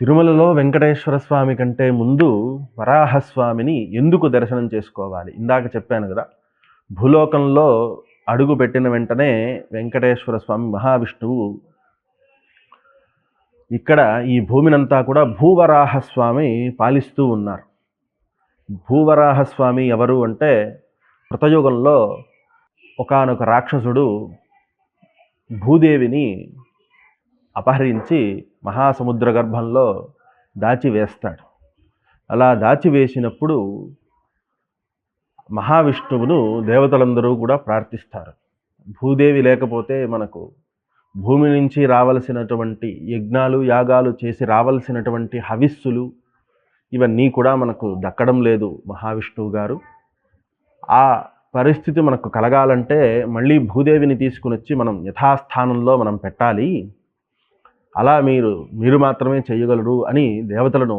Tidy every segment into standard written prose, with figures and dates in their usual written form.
తిరుమలలో వెంకటేశ్వర స్వామి కంటే ముందు వరాహస్వామిని ఎందుకు దర్శనం చేసుకోవాలి? ఇందాక చెప్పాను కదా, భూలోకంలో అడుగు పెట్టిన వెంటనే వెంకటేశ్వర స్వామి మహావిష్ణువు ఇక్కడ ఈ భూమినంతా కూడా భూవరాహస్వామి పాలిస్తూ ఉన్నారు. భూవరాహస్వామి ఎవరు అంటే, కృతయుగంలో ఒకానొక రాక్షసుడు భూదేవిని అపహరించి మహాసముద్ర గర్భంలో దాచివేస్తాడు. అలా దాచివేసినప్పుడు మహావిష్ణువును దేవతలందరూ కూడా ప్రార్థిస్తారు. భూదేవి లేకపోతే మనకు భూమి నుంచి రావలసినటువంటి యజ్ఞాలు యాగాలు చేసి రావలసినటువంటి హవిస్సులు ఇవన్నీ కూడా మనకు దక్కడం లేదు మహావిష్ణువు గారు. ఆ పరిస్థితి మనకు కలగాలంటే మళ్ళీ భూదేవిని తీసుకుని వచ్చి మనం యథాస్థానంలో మనం పెట్టాలి. అలా మీరు మాత్రమే చేయగలరు అని దేవతలను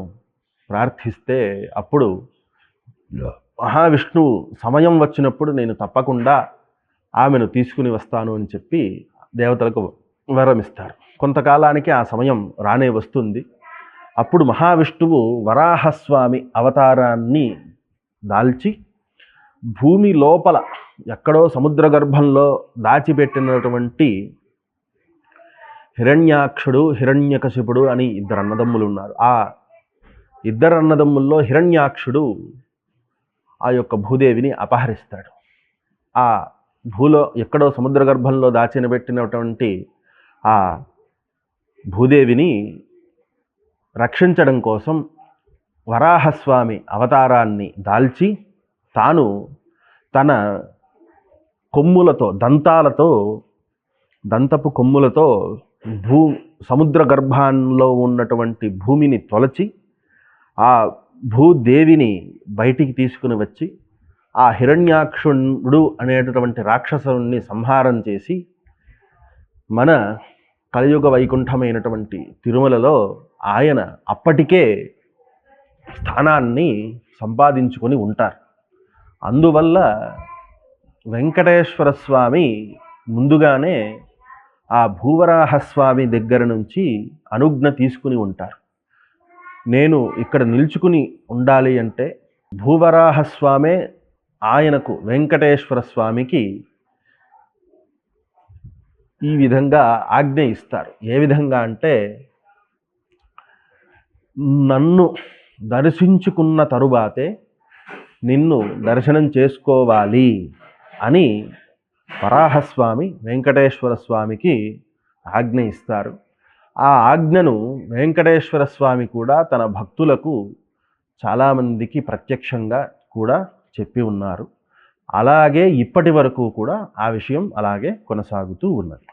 ప్రార్థిస్తే, అప్పుడు మహావిష్ణువు సమయం వచ్చినప్పుడు నేను తప్పకుండా ఆమెను తీసుకుని వస్తాను అని చెప్పి దేవతలకు వరమిస్తారు. కొంతకాలానికి ఆ సమయం రానే వస్తుంది. అప్పుడు మహావిష్ణువు వరాహస్వామి అవతారాన్ని దాల్చి భూమి లోపల ఎక్కడో సముద్ర గర్భంలో దాచిపెట్టినటువంటి హిరణ్యాక్షుడు హిరణ్యకశిపుడు అని ఇద్దరు అన్నదమ్ములు ఉన్నారు. ఆ ఇద్దరు అన్నదమ్ముల్లో హిరణ్యాక్షుడు ఆ యొక్క భూదేవిని అపహరిస్తాడు. ఆ ఎక్కడో సముద్ర గర్భంలో దాచిపెట్టినటువంటి ఆ భూదేవిని రక్షించడం కోసం వరాహస్వామి అవతారాన్ని దాల్చి తాను తన కొమ్ములతో దంతపు కొమ్ములతో సముద్ర గర్భంలో ఉన్నటువంటి భూమిని తొలచి ఆ భూదేవిని బయటికి తీసుకుని వచ్చి ఆ హిరణ్యాక్షుడు అనేటటువంటి రాక్షసుని సంహారం చేసి మన కలియుగ వైకుంఠమైనటువంటి తిరుమలలో ఆయన అప్పటికే స్థానాన్ని సంపాదించుకొని ఉంటారు. అందువల్ల వెంకటేశ్వర స్వామి ముందుగానే ఆ భూవరాహస్వామి దగ్గర నుంచి అనుజ్ఞ తీసుకుని ఉంటారు. నేను ఇక్కడ నిల్చుకుని ఉండాలి అంటే భూవరాహస్వామే ఆయనకు వెంకటేశ్వర స్వామికి ఈ విధంగా ఆజ్ఞ ఇస్తారు. ఏ విధంగా అంటే, నన్ను దర్శించుకున్న తరువాతే నిన్ను దర్శనం చేసుకోవాలి అని వరాహస్వామి వెంకటేశ్వర స్వామికి ఆజ్ఞ ఇస్తారు. ఆ ఆజ్ఞను వెంకటేశ్వర స్వామి కూడా తన భక్తులకు చాలామందికి ప్రత్యక్షంగా కూడా చెప్పి ఉన్నారు. అలాగే ఇప్పటి వరకు కూడా ఆ విషయం అలాగే కొనసాగుతూ ఉన్నది.